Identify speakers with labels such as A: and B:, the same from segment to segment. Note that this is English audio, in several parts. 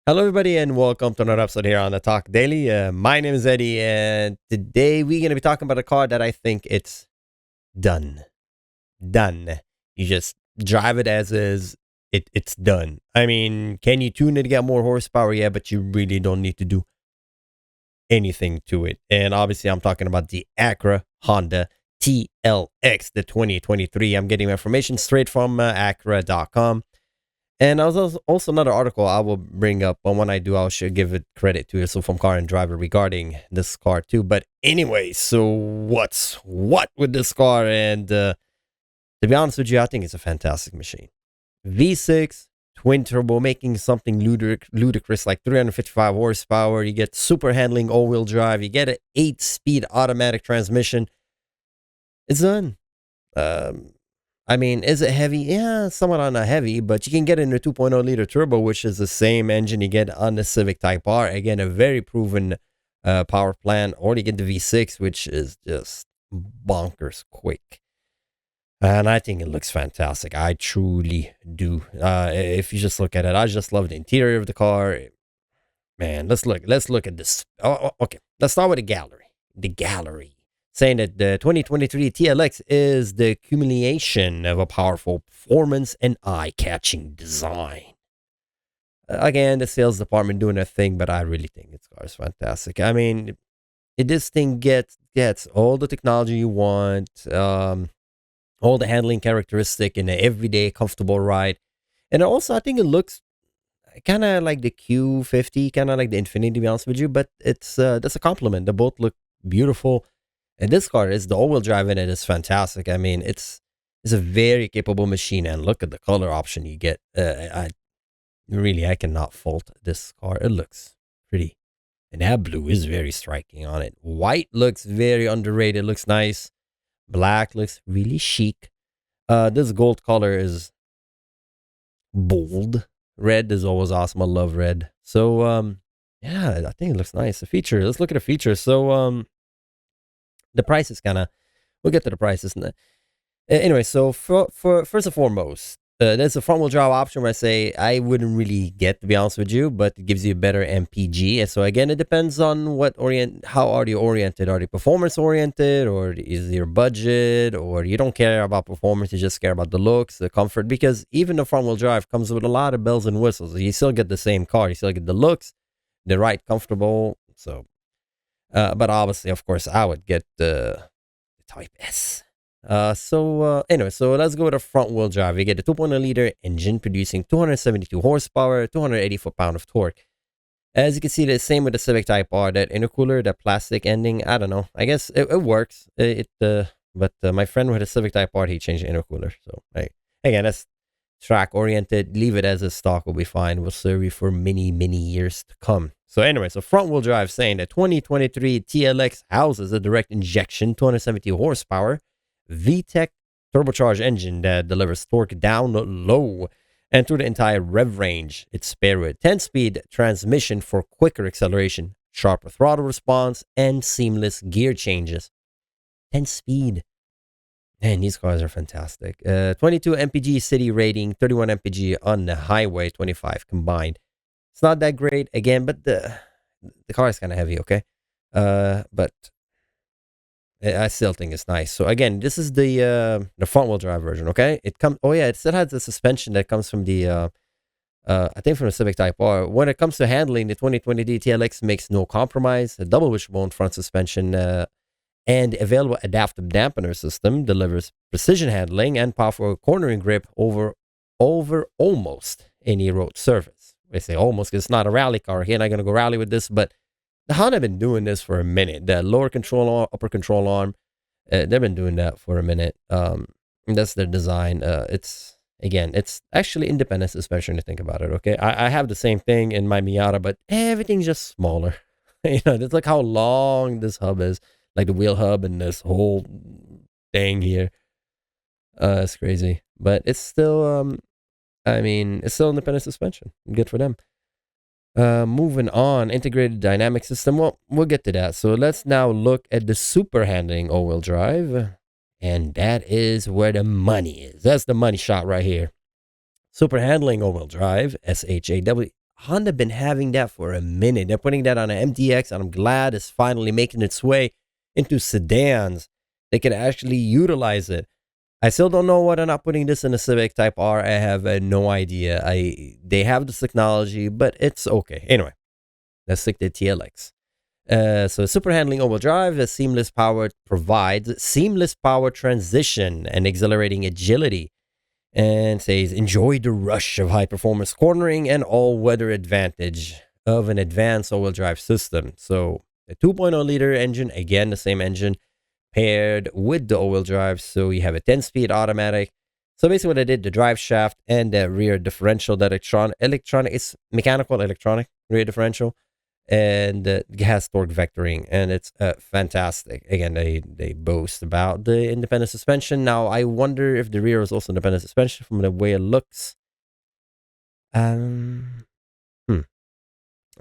A: Hello, everybody, and welcome to another episode here on the Talk Daily. My name is Eddie, and today we're going to be talking about a car that I think it's done. Done. You just drive it as is. It's done. I mean, can you tune it to get more horsepower? Yeah, but you really don't need to do anything to it. And obviously, I'm talking about the Acura Honda TLX, the 2023. I'm getting my information straight from Acura.com. And I was also another article I will bring up, but when I do, I should give it credit to So from Car and Driver regarding this car too. But anyway, so what's what with this car? And to be honest with you, I think it's a fantastic machine. V6, twin turbo, making something ludicrous like 355 horsepower. You get super handling all-wheel drive. You get an 8-speed automatic transmission. It's done. I mean, is it heavy? Yeah, somewhat on a heavy, but you can get in a 2.0 liter turbo, which is the same engine you get on the Civic Type R. Again, a very proven power plant. Or you get the V6, which is just bonkers quick. And I think it looks fantastic. I truly do. If you just look at it, I just love the interior of the car. Man, let's look at this. Okay. Let's start with the gallery. The gallery. Saying that the 2023 TLX is the accumulation of a powerful performance and eye-catching design. Again, the sales department doing their thing, but I really think this car is fantastic. I mean, this thing gets all the technology you want, all the handling characteristic in an everyday comfortable ride. And also, I think it looks kind of like the Q50, kind of like the Infiniti, to be honest with you, but that's a compliment. They both look beautiful. And this car is the all-wheel drive in it is fantastic. I mean, it's a very capable machine, and look at the color option you get. I cannot fault this car. It looks pretty, and that blue is very striking on it. White looks very underrated. Looks nice. Black looks really chic. This gold color is bold. Red is always awesome. I love red. So yeah, I think it looks nice. The feature. Let's look at the features. So the price is kind of, we'll get to the prices. Anyway, so for first and foremost, there's a front wheel drive option where I say I wouldn't really get, to be honest with you, but it gives you a better MPG. And so again, it depends on how are you oriented? Are you performance oriented, or is your budget, or you don't care about performance, you just care about the looks, the comfort? Because even the front wheel drive comes with a lot of bells and whistles. You still get the same car, you still get the looks, the right comfortable. So but obviously, of course, I would get the Type S. Anyway, so let's go with the front wheel drive. You get a 2.0 liter engine producing 272 horsepower, 280 foot-pound of torque. As you can see, the same with the Civic Type R. That intercooler, that plastic ending, I don't know. I guess it works. But my friend with a Civic Type R, he changed the intercooler. So again, that's track oriented. Leave it as a stock, will be fine. Will serve you for many years to come. So anyway, so front wheel drive saying that 2023 TLX houses a direct injection 270 horsepower VTEC turbocharged engine that delivers torque down low and through the entire rev range. It's paired with 10-speed transmission for quicker acceleration, sharper throttle response, and seamless gear changes. 10-speed. Man, these cars are fantastic. 22 mpg city rating, 31 mpg on the highway, 25 combined. It's not that great, again, but the car is kind of heavy, okay? But I still think it's nice. So again, this is the front-wheel drive version, okay? It still has the suspension that comes from the, I think from the Civic Type R. When it comes to handling, the 2020 TLX makes no compromise. A double wishbone front suspension and available adaptive dampener system delivers precision handling and powerful cornering grip over almost any road surface. I say almost because it's not a rally car. Here, I'm not going to go rally with this, but the Honda have been doing this for a minute. The lower control arm, upper control arm, they've been doing that for a minute. That's their design. It's actually independent suspension, to think about it, okay? I have the same thing in my Miata, but everything's just smaller. It's like how long this hub is, like the wheel hub and this whole thing here. It's crazy. But it's still, it's still independent suspension. Good for them. Moving on, integrated dynamic system. Well, we'll get to that. So let's now look at the super handling all-wheel drive. And that is where the money is. That's the money shot right here. Super handling all-wheel drive, Honda been having that for a minute. They're putting that on an MDX, and I'm glad it's finally making its way into sedans. They can actually utilize it. I still don't know why they're not putting this in a Civic Type R. I have no idea. They have this technology, but it's okay. Anyway, let's stick to TLX. So super handling all-wheel drive, the seamless power provides seamless power transition and exhilarating agility. And says, enjoy the rush of high-performance cornering and all-weather advantage of an advanced all-wheel drive system. So a 2.0-liter engine, again, the same engine, paired with the all-wheel drive. So you have a 10-speed automatic. So basically what I did, the drive shaft and the rear differential, that electronic, it's mechanical electronic rear differential, and gas torque vectoring, and it's fantastic. Again, they boast about the independent suspension. Now I wonder if the rear is also independent suspension from the way it looks. I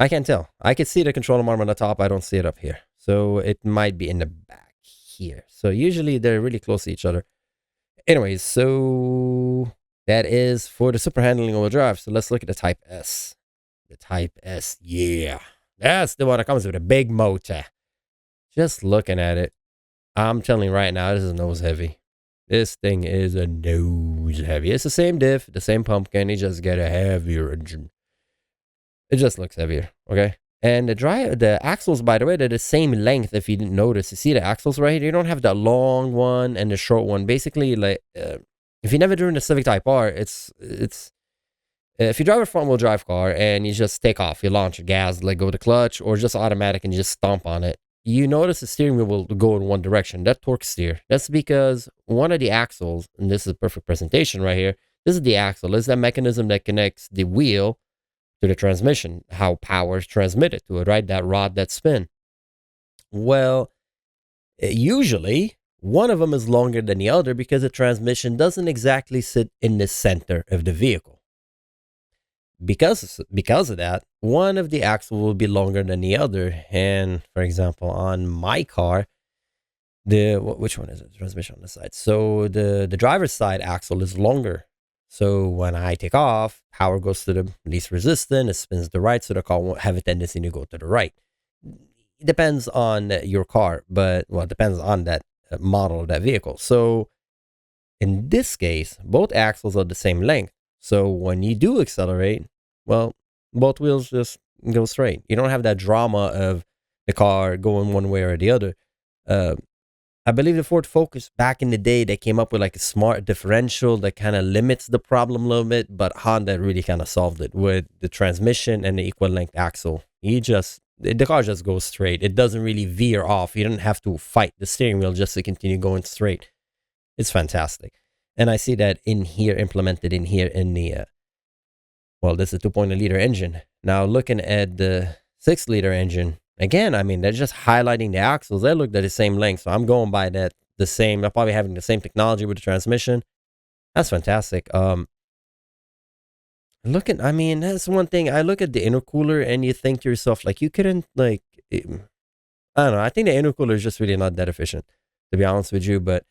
A: can't tell. I can see the control arm on the top. I don't see it up here, so it might be in the back here. So usually they're really close to each other. Anyways, so that is for the super handling all-wheel drive. So let's look at the Type S. The Type S, yeah. That's the one that comes with a big motor. Just looking at it, I'm telling you right now, this is nose heavy. This thing is a nose heavy. It's the same diff, the same pumpkin. You just get a heavier engine. It just looks heavier, okay? And the axles, by the way, they're the same length. If you didn't notice, you see the axles right here. You don't have the long one and the short one. Basically, like if you never driven the Civic Type R, it's if you drive a front-wheel drive car and you just take off, you launch your gas, let go of the clutch, or just automatic and you just stomp on it, you notice the steering wheel will go in one direction. That torque steer. That's because one of the axles, and this is a perfect presentation right here, this is the axle. This is that mechanism that connects the wheel to the transmission, how power is transmitted to it, right? That rod, that spin. Well, usually one of them is longer than the other because the transmission doesn't exactly sit in the center of the vehicle. Because of that, one of the axles will be longer than the other. And for example, on my car, which one is it? The transmission on the side. So the driver's side axle is longer. So when I take off, power goes to the least resistance. It spins to the right, so the car won't have a tendency to go to the right. It depends on your car, but it depends on that model of that vehicle. So in this case, both axles are the same length. So when you do accelerate, well, both wheels just go straight. You don't have that drama of the car going one way or the other. I believe the Ford Focus back in the day, they came up with like a smart differential that kind of limits the problem a little bit, but Honda really kind of solved it with the transmission and the equal length axle. The car just goes straight. It doesn't really veer off. You don't have to fight the steering wheel just to continue going straight. It's fantastic. And I see that implemented in here in the, this is a 2.0-liter engine. Now looking at the 6-liter engine, again, I mean, they're just highlighting the axles. They look at the same length, so I'm going by that, the same. They're probably having the same technology with the transmission. That's fantastic. I mean, that's one thing. I look at the intercooler and you think to yourself, like, you couldn't, like, I don't know. I think the intercooler is just really not that efficient, to be honest with you. But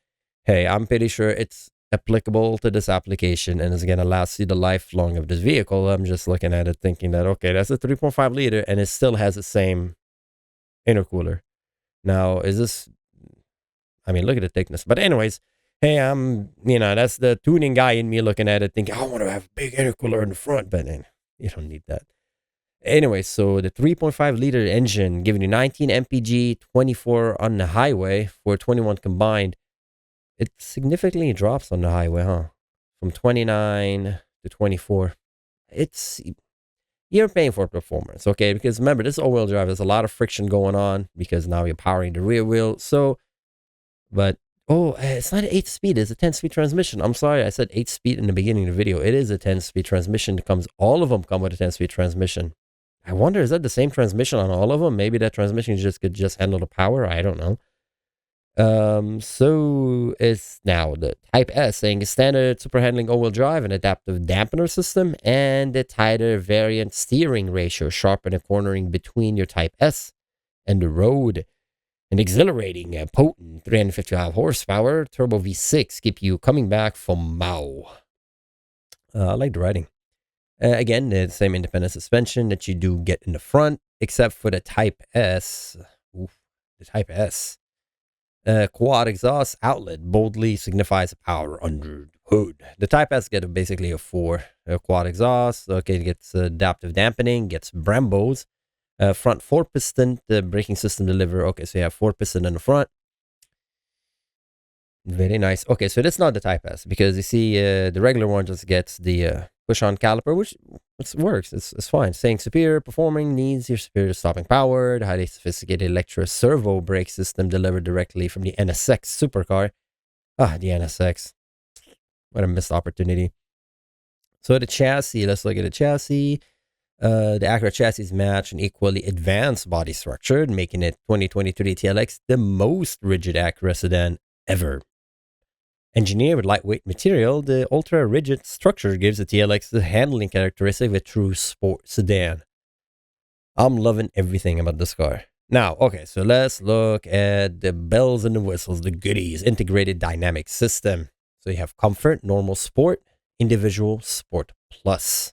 A: hey, I'm pretty sure it's applicable to this application and is going to last you the lifelong of this vehicle. I'm just looking at it thinking that, okay, that's a 3.5 liter and it still has the same intercooler. Now, is this, I mean, look at the thickness. But anyways, hey, that's the tuning guy in me looking at it thinking, I want to have a big intercooler in the front, but then you don't need that. Anyway, so the 3.5 liter engine giving you 19 mpg, 24 on the highway for 21 combined. It significantly drops on the highway, huh? From 29 to 24. You're paying for performance, okay? Because remember, this is all-wheel drive. There's a lot of friction going on because now you're powering the rear wheel. So, but, it's not an 8-speed. It's a 10-speed transmission. I'm sorry, I said 8-speed in the beginning of the video. It is a 10-speed transmission. All of them come with a 10-speed transmission. I wonder, is that the same transmission on all of them? Maybe that transmission could just handle the power. I don't know. So it's now the Type S saying standard super handling all-wheel drive and adaptive dampener system and the tighter variant steering ratio, sharpen cornering between your Type S and the road. An exhilarating, potent 355 horsepower turbo V6 keep you coming back for more. I like the writing. Again, the same independent suspension that you do get in the front, except for the Type S. Oof, the Type S. Quad exhaust outlet boldly signifies power under the hood. The Type S gets basically a 4 quad exhaust. Okay, it gets adaptive dampening, gets Brembos. Front 4-piston braking system deliver. Okay, so you have 4-piston in the front. Very nice. Okay, so that's not the Type S because you see the regular one just gets the push-on caliper, which works. It's fine. Saying superior performing needs your superior stopping power. The highly sophisticated electro servo brake system delivered directly from the NSX supercar. Ah, the NSX. What a missed opportunity. So the chassis, let's look at the chassis. The Acura chassis match an equally advanced body structure, making it 2023 TLX the most rigid Acura sedan ever. Engineered with lightweight material, the ultra-rigid structure gives the TLX the handling characteristic of a true sport sedan. I'm loving everything about this car. Now, okay, so let's look at the bells and the whistles, the goodies, integrated dynamic system. So you have comfort, normal sport, individual, sport plus.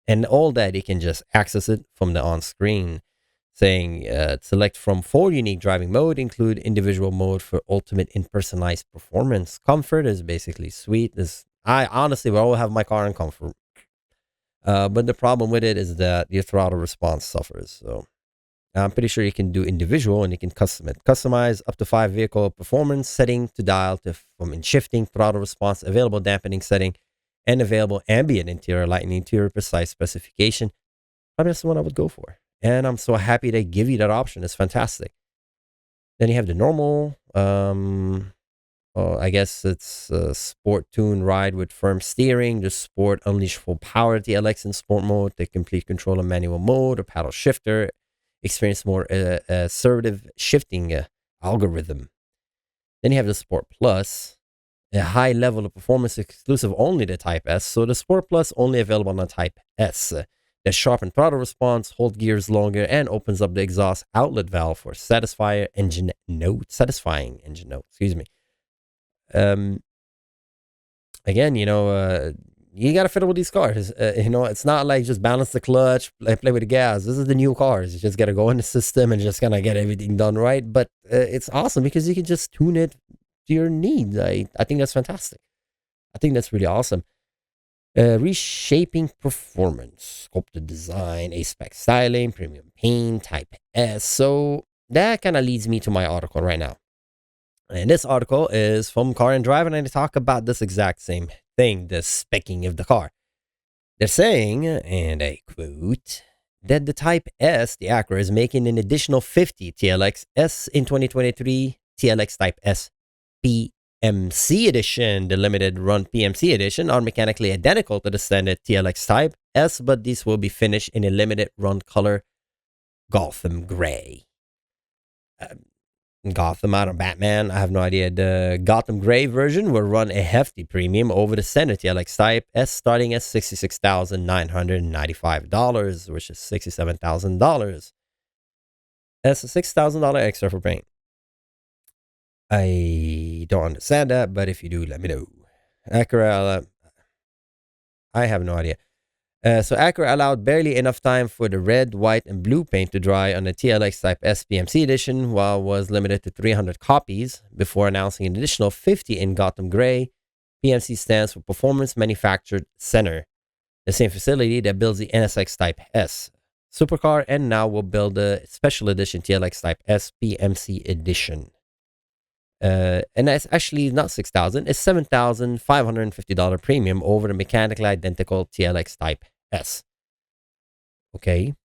A: And all that, you can just access it from the on-screen. Saying select from 4 unique driving mode, include individual mode for ultimate and personalized performance. Comfort is basically sweet. I honestly will have my car in comfort. But the problem with it is that your throttle response suffers. So I'm pretty sure you can do individual and you can customize up to 5 vehicle performance setting to dial to from in shifting, throttle response, available dampening setting, and available ambient interior lighting interior precise specification. I mean, that's the one I would go for. And I'm so happy they give you that option. It's fantastic. Then you have the normal, I guess it's a sport tune ride with firm steering, the sport unleash full power TLX in sport mode, the complete control in manual mode, or paddle shifter, experience more assertive shifting algorithm. Then you have the Sport Plus, a high level of performance exclusive only to Type S. So the Sport Plus only available on the Type S. The sharpened throttle response, hold gears longer, and opens up the exhaust outlet valve for satisfying engine note. Excuse me. Again, you gotta fiddle with these cars. It's not like just balance the clutch, play with the gas. This is the new cars. You just gotta go in the system and just kind of get everything done right. But it's awesome because you can just tune it to your needs. I think that's fantastic. I think that's really awesome. Reshaping performance, sculpted design, A-spec styling, premium paint, Type S. So that kind of leads me to my article right now. And this article is from Car and Drive, and I talk about this exact same thing, the specking of the car. They're saying, and I quote, that the Type S, the Acura, is making an additional 50 TLX S in 2023 TLX Type S PMC Edition. The limited run PMC Edition are mechanically identical to the standard TLX Type S, but these will be finished in a limited run color Gotham Gray. Gotham out of Batman, I have no idea. The Gotham Gray version will run a hefty premium over the standard TLX Type S, starting at $66,995, which is $67,000. That's a $6,000 extra for paint. I don't understand that, but if you do, let me know. Acura, I have no idea. So Acura allowed barely enough time for the red, white, and blue paint to dry on the TLX Type S PMC Edition, while was limited to 300 copies before announcing an additional 50 in Gotham Gray. PMC stands for Performance Manufactured Center, the same facility that builds the NSX Type S supercar, and now will build the special edition TLX Type S PMC Edition. And that's actually not $6,000, it's $7,550 premium over the mechanically identical TLX Type S. Okay.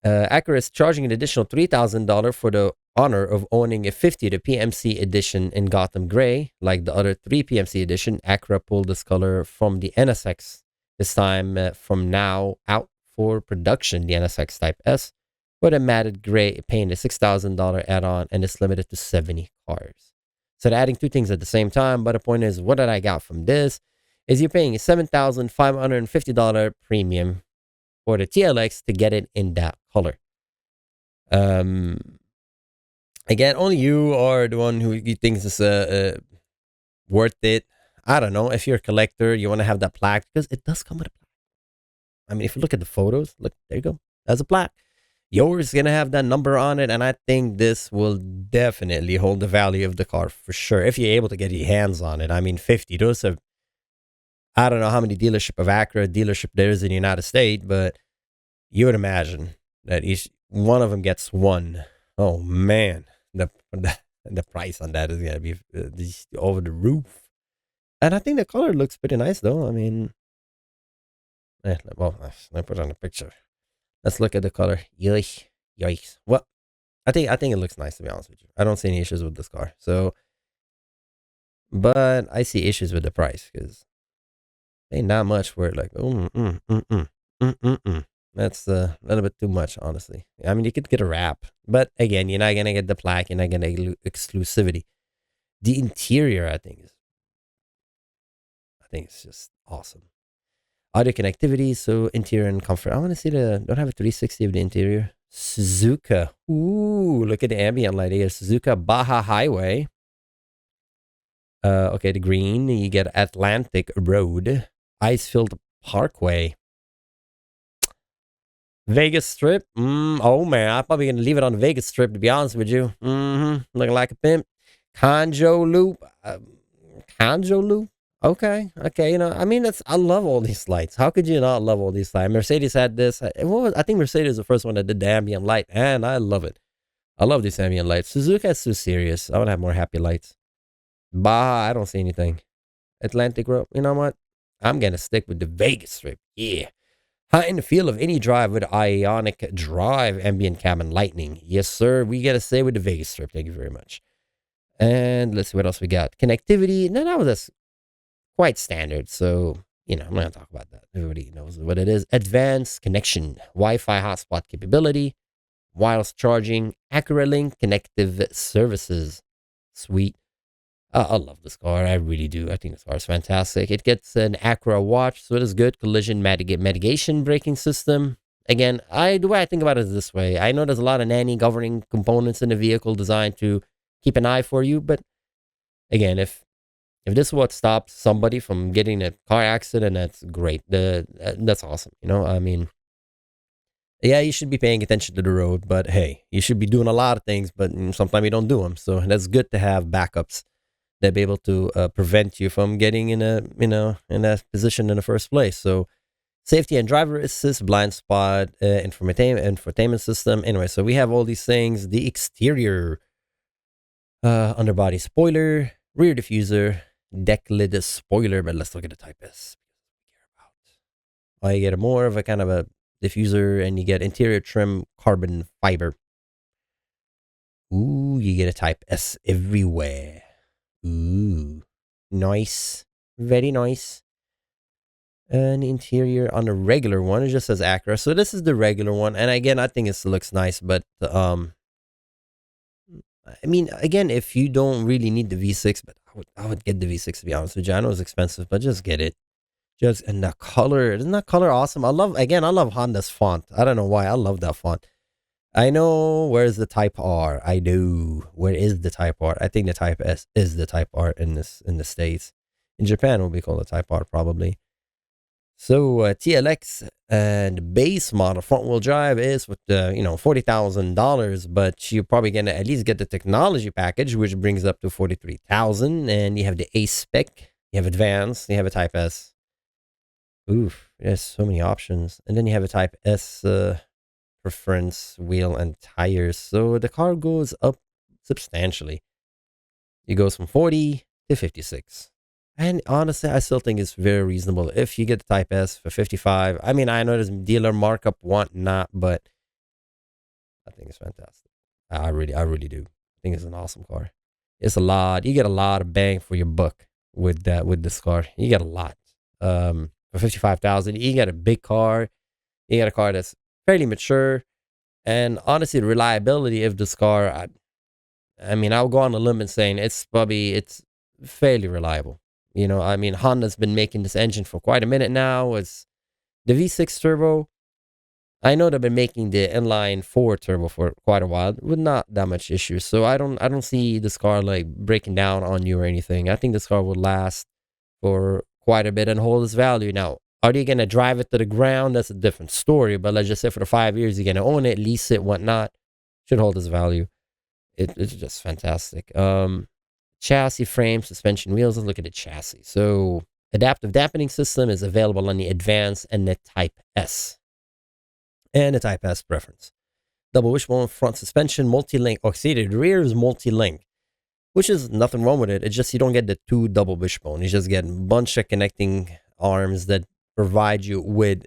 A: Acura is charging an additional $3,000 for the honor of owning a 50 to PMC edition in Gotham Gray. Like the other 3 PMC edition, Acura pulled this color from the NSX, this time from now out for production, the NSX Type S, with a matted gray paint, a $6,000 add-on, and it's limited to 70 cars. So they're adding 2 things at the same time, but the point is, what did I got from this? Is you're paying a $7,550 premium for the TLX to get it in that color. Again, only you are the one who thinks is worth it. I don't know. If you're a collector, you want to have that plaque because it does come with a plaque. I mean, if you look at the photos, look, there you go. That's a black. Yours is gonna have that number on it, and I think this will definitely hold the value of the car for sure if you're able to get your hands on it. I mean, 50. Those are, I don't know how many dealership of Acura dealership there is in the United States, but you would imagine that each one of them gets one. Oh man, the price on that is gonna be just over the roof. And I think the color looks pretty nice, though. I mean, well, let me put on a picture. Let's look at the color. Yikes, yikes. Well, I think it looks nice, to be honest with you. I don't see any issues with this car. So, but I see issues with the price because ain't not much where like That's a little bit too much, honestly. I mean, you could get a wrap, but again, you're not gonna get the plaque. You're not gonna get exclusivity. The interior, I think it's just awesome. Audio connectivity, so interior and comfort. I want to see don't have a 360 of the interior. Suzuka. Ooh, look at the ambient light here. Suzuka Baja Highway. Okay, the green. You get Atlantic Road. Icefield Parkway. Vegas Strip. Oh man, I'm probably gonna leave it on the Vegas Strip, to be honest with you. Looking like a pimp. Conjo Loop. Conjo Loop. Okay. I mean, I love all these lights. How could you not love all these lights? Mercedes had this. I think Mercedes is the first one that did the ambient light, and I love it. I love these ambient lights. Suzuka is too serious. I want to have more happy lights. Baja, I don't see anything. Atlantic Road. You know what? I'm gonna stick with the Vegas Strip. Yeah. Heighten the feel of any drive with Ionic Drive ambient cabin lighting. Yes, sir. We gotta stay with the Vegas Strip. Thank you very much. And let's see what else we got. Connectivity. No, that was quite standard. So, I'm not going to talk about that. Everybody knows what it is. Advanced connection, Wi-Fi hotspot capability, wireless charging, Acura Link connective services. Sweet. I love this car. I really do. I think this car is fantastic. It gets an Acura watch, so it is good. Collision mitigation braking system. Again, the way I think about it is this way. I know there's a lot of nanny governing components in the vehicle designed to keep an eye for you, but again, if this is what stops somebody from getting a car accident, that's great. That's awesome. I mean, yeah, you should be paying attention to the road, but hey, you should be doing a lot of things, but sometimes you don't do them. So that's good to have backups that be able to prevent you from getting in that position in the first place. So safety and driver assist, blind spot, infotainment system. Anyway, so we have all these things. The exterior, underbody spoiler, rear diffuser, deck lid spoiler, but let's look at the Type S. You get more of a kind of a diffuser, and you get interior trim carbon fiber. Ooh, you get a Type S everywhere. Ooh, nice, very nice. An interior on the regular one, it just says Acura, so this is the regular one. And again, I think it looks nice, but I mean, again, if you don't really need the V6, but I would get the V6, to be honest with you. I know it's expensive, but just get it. And the color, isn't that color awesome? I love Honda's font. I don't know why. I love that font. I know, where's the Type R? I do. Where is the Type R? I think the Type S is the Type R in the States. In Japan, it will be called the Type R probably. So TLX and base model front wheel drive is with $40,000, but you're probably gonna at least get the technology package, which brings up to $43,000. And you have the A spec, you have advanced, you have a Type S. Oof, there's so many options. And then you have a Type S preference, wheel and tires. So the car goes up substantially. It goes from 40 to 56. And honestly, I still think it's very reasonable. If you get the Type S for 55, I mean, I know there's dealer markup, whatnot, but I think it's fantastic. I really do. I think it's an awesome car. It's a lot. You get a lot of bang for your buck with this car. You get a lot. For 55,000, you get a big car. You get a car that's fairly mature, and honestly, the reliability of this car, I mean, I'll go on a limb and saying it's fairly reliable. I mean, Honda's been making this engine for quite a minute now. It's the V6 turbo. I know they've been making the inline 4 turbo for quite a while with not that much issues. So I don't see this car like breaking down on you or anything. I think this car will last for quite a bit and hold its value. Now, Are you going to drive it to the ground? That's a different story. But let's just say for the 5 years, you're going to own it, lease it, whatnot. Should hold its value. It's just fantastic. Chassis, frame, suspension, wheels. Let's look at the chassis. So adaptive dampening system is available on the Advance and the Type S. And the Type S preference. Double wishbone front suspension, multi-link. Oh, see, the rear is multi-link, which is nothing wrong with it. It's just you don't get the two double wishbone. You just get a bunch of connecting arms that provide you with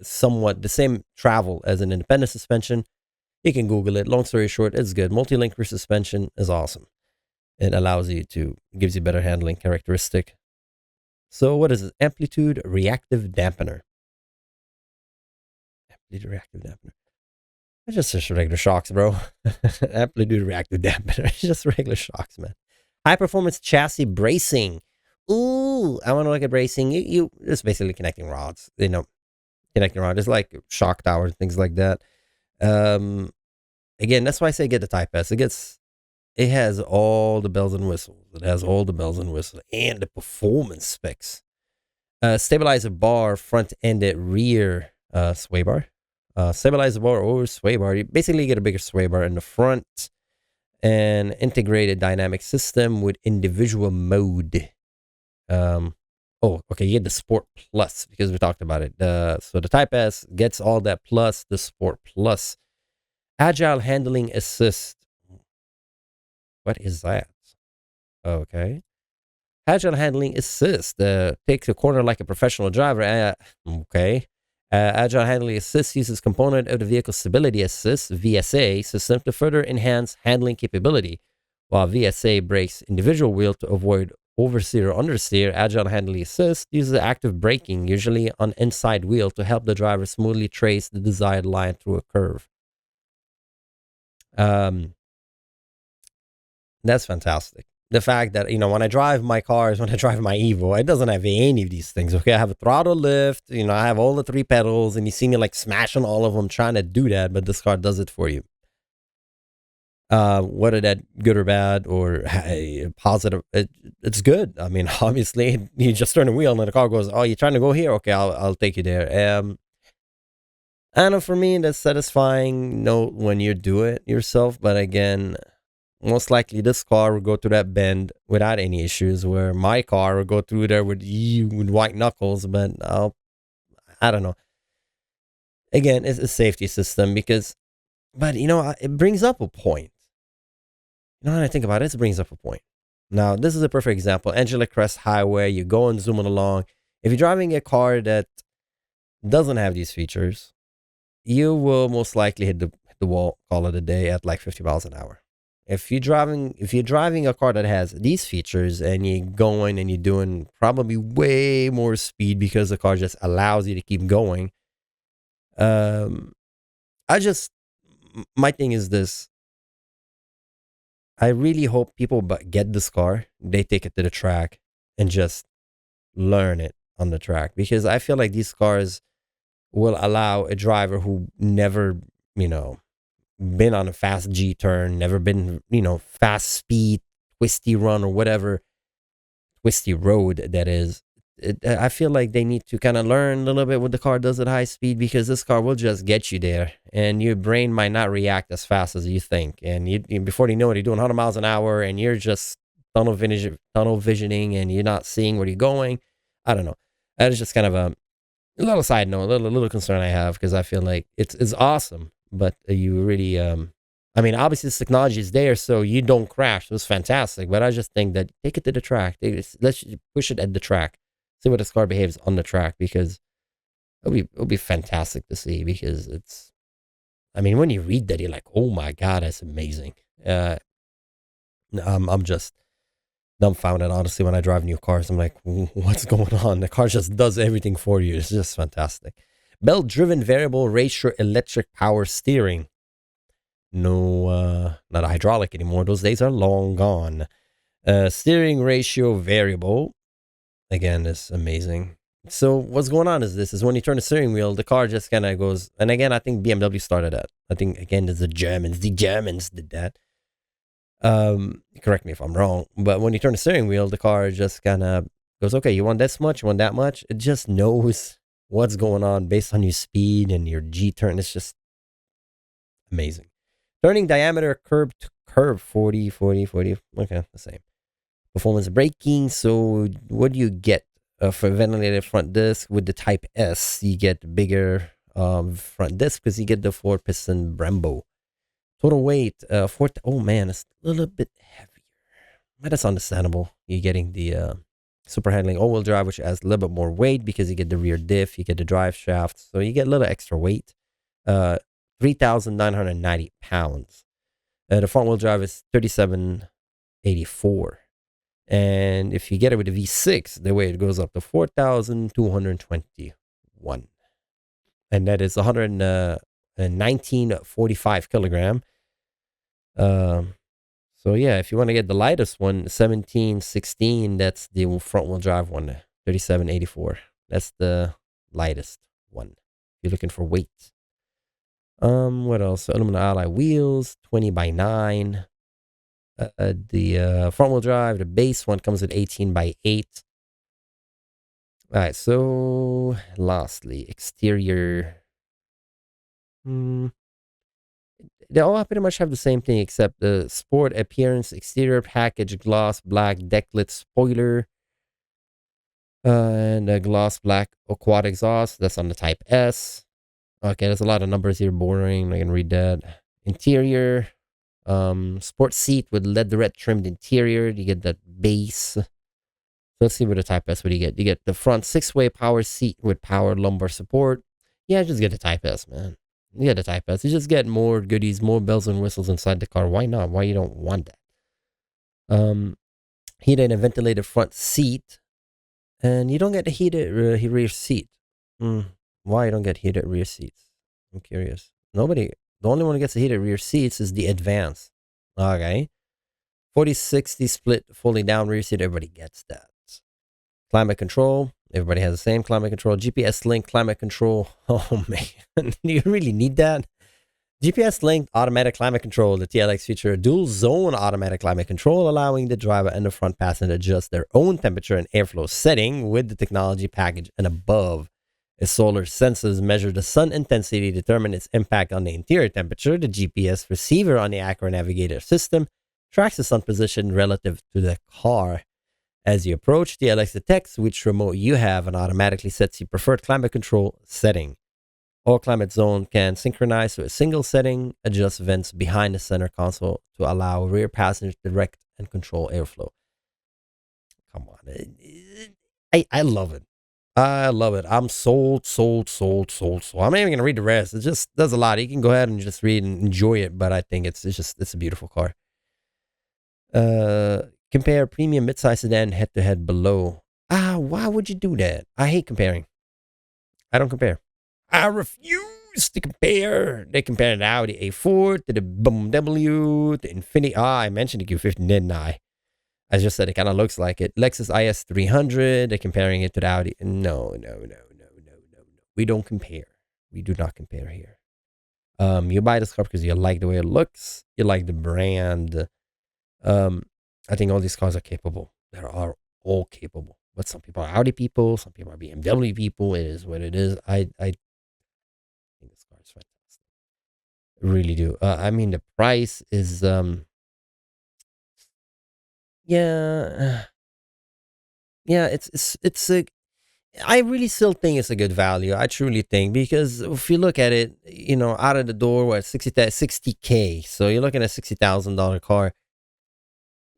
A: somewhat the same travel as an independent suspension. You can Google it. Long story short, it's good. Multi-link rear suspension is awesome. It allows you to, gives you better handling characteristic. So what is it? Amplitude reactive dampener. Amplitude reactive dampener. It's just regular shocks, bro. Amplitude reactive dampener. It's just regular shocks, man. High performance chassis bracing. Ooh, I want to look at bracing. You it's basically connecting rods. Connecting rods. It's like shock towers, things like that. Again, that's why I say get the Type S. It has all the bells and whistles. It has all the bells and whistles and the performance specs. Stabilizer bar, front-ended rear sway bar. Stabilizer bar or sway bar. You basically get a bigger sway bar in the front and integrated dynamic system with individual mode. You get the Sport Plus because we talked about it. So the Type S gets all that plus the Sport Plus. Agile handling assist. What is that? Okay. Agile handling assist. Takes a corner like a professional driver. Okay. Agile handling assist uses component of the vehicle stability assist (VSA) system to further enhance handling capability. While VSA brakes individual wheel to avoid oversteer or understeer, agile handling assist uses active braking, usually on inside wheel, to help the driver smoothly trace the desired line through a curve. That's fantastic. The fact that, when I drive my cars, when I drive my Evo, it doesn't have any of these things. Okay, I have a throttle lift, I have all the 3 pedals, and you see me like smashing all of them trying to do that, but this car does it for you. Whether that good or bad or positive, it's good. I mean, obviously, you just turn the wheel and the car goes, "Oh, you're trying to go here? Okay, I'll take you there." I know for me that's satisfying. When you do it yourself, but again, most likely this car will go through that bend without any issues, where my car will go through there with white knuckles. But I don't know. Again, it's a safety system but it brings up a point. When I think about it brings up a point. Now, this is a perfect example. Angela Crest Highway, you go and zooming along. If you're driving a car that doesn't have these features, you will most likely hit the wall, call it a day at like 50 miles an hour. If you're driving a car that has these features and you're going and you're doing probably way more speed because the car just allows you to keep going. My thing is this. I really hope people get this car, they take it to the track and just learn it on the track, because I feel like these cars will allow a driver who never, been on a fast G turn, never been, fast speed, twisty run or whatever, twisty road that is. I feel like they need to kind of learn a little bit what the car does at high speed, because this car will just get you there and your brain might not react as fast as you think. And before you know it, you're doing 100 miles an hour and you're just tunnel visioning and you're not seeing where you're going. I don't know. That is just kind of a little side note, a little concern I have, because I feel like it's awesome, but you really, obviously this technology is there so you don't crash. It was fantastic, but I just think that take it to the track. Let's push it at the track. See what this car behaves on the track, because it'll be fantastic to see, because when you read that, you're like, oh my God, that's amazing. I'm just dumbfounded, honestly, when I drive new cars. I'm like, what's going on? The car just does everything for you. It's just fantastic. Belt-driven variable ratio electric power steering. No, not a hydraulic anymore. Those days are long gone. Steering ratio variable. Again, is amazing. So what's going on is when you turn the steering wheel, the car just kind of goes, and again, I think BMW started that. I think, again, it's the Germans did that. Correct me if I'm wrong, but when you turn the steering wheel, the car just kind of goes, okay, you want this much, you want that much. It just knows what's going on based on your speed and your G turn. It's just amazing. Turning diameter curve to curve 40, 40, 40. Okay, the same. Performance braking. So what do you get for ventilated front disc with the Type S? You get bigger front disc because you get the 4-piston Brembo. Total weight, oh man, it's a little bit heavier. But that's understandable. You're getting the super handling all-wheel drive, which adds a little bit more weight because you get the rear diff, you get the drive shaft, so you get a little extra weight. 3,990 pounds. The front-wheel drive is 3,784. And if you get it with the V6, the weight goes up to 4,221. And that is 119.45 kilogram. So yeah, if you want to get the lightest one, 1716, that's the front wheel drive one, 3784. That's the lightest one. If you're looking for weight. What else? Aluminum alloy wheels, 20x9. The front wheel drive, the base one comes with 18x8. All right, so lastly, exterior. They all pretty much have the same thing except the sport appearance, exterior package, gloss black decklit spoiler, and a gloss black quad exhaust. That's on the Type S. Okay, there's a lot of numbers here, boring. I can read that. Interior, sport seat with leather red trimmed interior. You get that base. Let's see what the Type S. What do you get? You get the front 6-way power seat with power lumbar support. Yeah, just get the Type S, man. You get the Type S. You just get more goodies, more bells and whistles inside the car. Why not? Why you don't want that? Heated and ventilated front seat, and you don't get the heated rear seat. Why you don't get heated rear seats? I'm curious. Nobody. The only one who gets the heated rear seats is the Advance. Okay. 40-60 split, fully down rear seat. Everybody gets that. Climate control. Everybody has the same climate control. GPS link climate control. Oh man, do you really need that? GPS linked automatic climate control. The TLX feature a dual zone automatic climate control, allowing the driver and the front passenger to adjust their own temperature and airflow setting with the technology package and above. Its solar sensors measure the sun intensity, determine its impact on the interior temperature. The GPS receiver on the Acura Navigator system tracks the sun position relative to the car. As you approach, TLX detects which remote you have and automatically sets your preferred climate control setting. All climate zone can synchronize to a single setting, adjust vents behind the center console to allow rear passengers to direct and control airflow. Come on. I love it. I love it. I'm sold. I'm not even going to read the rest. It just does a lot. You can go ahead and just read and enjoy it, but I think it's a beautiful car. Compare premium midsize sedan head-to-head below. Why would you do that? I hate comparing. I don't compare. I refuse to compare. They compared the Audi A4 to the BMW, the Infiniti. I mentioned the Q50, didn't I? I just said it kind of looks like it. Lexus IS 300. They're comparing it to the Audi. No. We don't compare. We do not compare here. You buy this car because you like the way it looks. You like the brand. I think all these cars are capable. They are all capable. But some people are Audi people. Some people are BMW people. It is what it is. I think this car is fantastic. I really do. I mean, the price is, yeah, it's a, I really still think it's a good value. I truly think, because if you look at it, out of the door, what, 60K. So you're looking at $60,000 car.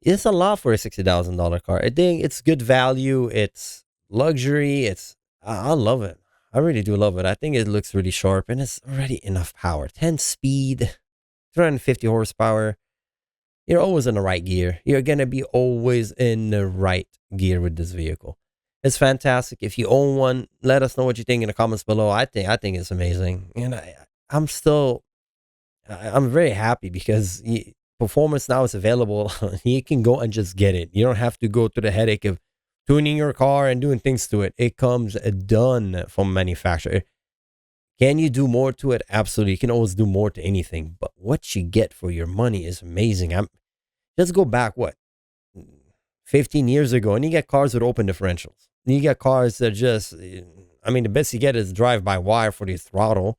A: It's a lot for a $60,000 car. I think it's good value. It's luxury. I love it. I really do love it. I think it looks really sharp and it's already enough power. 10 speed, 350 horsepower. You're always in the right gear. You're going to be always in the right gear with this vehicle. It's fantastic. If you own one, let us know what you think in the comments below. I think it's amazing. And I'm very happy because performance now is available. You can go and just get it. You don't have to go through the headache of tuning your car and doing things to it. It comes done from manufacturer. Can you do more to it? Absolutely. You can always do more to anything. But what you get for your money is amazing. Let's go back, what, 15 years ago, and you get cars with open differentials. You get cars that just, I mean, the best you get is drive-by-wire for the throttle.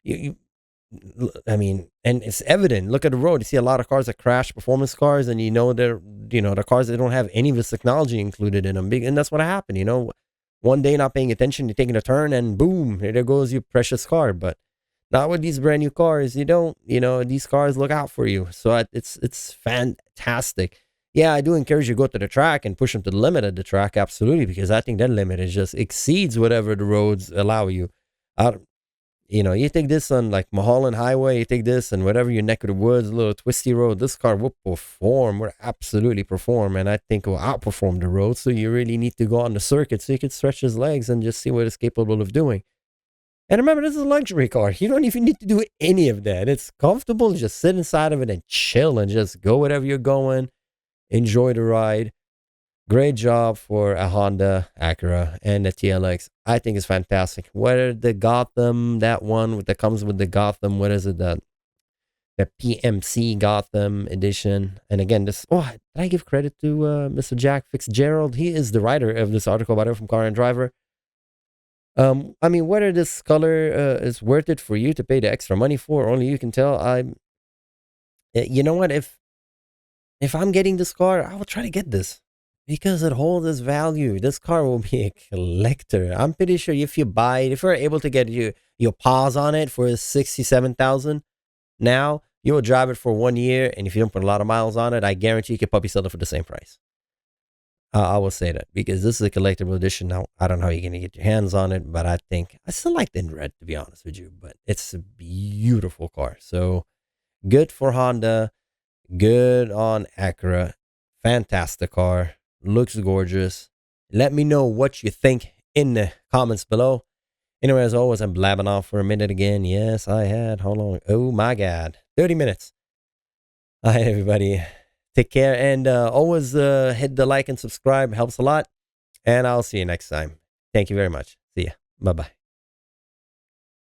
A: I mean, and it's evident. Look at the road. You see a lot of cars that crash, performance cars, and the cars that don't have any of this technology included in them. And that's what happened. One day not paying attention, you're taking a turn, and boom, there goes your precious car. But not with these brand new cars. You don't. These cars look out for you. So it's fantastic. Yeah, I do encourage you to go to the track and push them to the limit of the track, absolutely, because I think that limit is just exceeds whatever the roads allow you. You take this on like Mulholland Highway, you take this and whatever your neck of the woods, a little twisty road, this car will absolutely perform, and I think it will outperform the road. So you really need to go on the circuit so you can stretch his legs and just see what it's capable of doing. And remember, this is a luxury car. You don't even need to do any of that. It's comfortable. Just sit inside of it and chill and just go wherever you're going. Enjoy the ride. Great job for a Honda, Acura, and the TLX. I think it's fantastic. Whether the Gotham, that one that comes with the Gotham, what is it? The PMC Gotham edition. And again, did I give credit to Mr. Jack Fitzgerald? He is the writer of this article, by the way, from Car and Driver. I mean, whether this color is worth it for you to pay the extra money for, only you can tell. You know what? If I'm getting this car, I will try to get this, because it holds its value. This car will be a collector. I'm pretty sure if you buy it, if you're able to get your paws on it for 67,000, now you will drive it for 1 year, and if you don't put a lot of miles on it, I guarantee you could probably sell it for the same price. I will say that, because this is a collectible edition. Now, I don't know how you're going to get your hands on it, but I think I still like the in red, to be honest with you. But it's a beautiful car. So good for Honda, good on Acura. Fantastic car. Looks gorgeous. Let me know what you think in the comments below. Anyway, as always, I'm blabbing off for a minute again. Yes, I had. Hold on. Oh my God. 30 minutes. All right, everybody. Take care, and always hit the like and subscribe. Helps a lot. And I'll see you next time. Thank you very much. See ya. Bye-bye.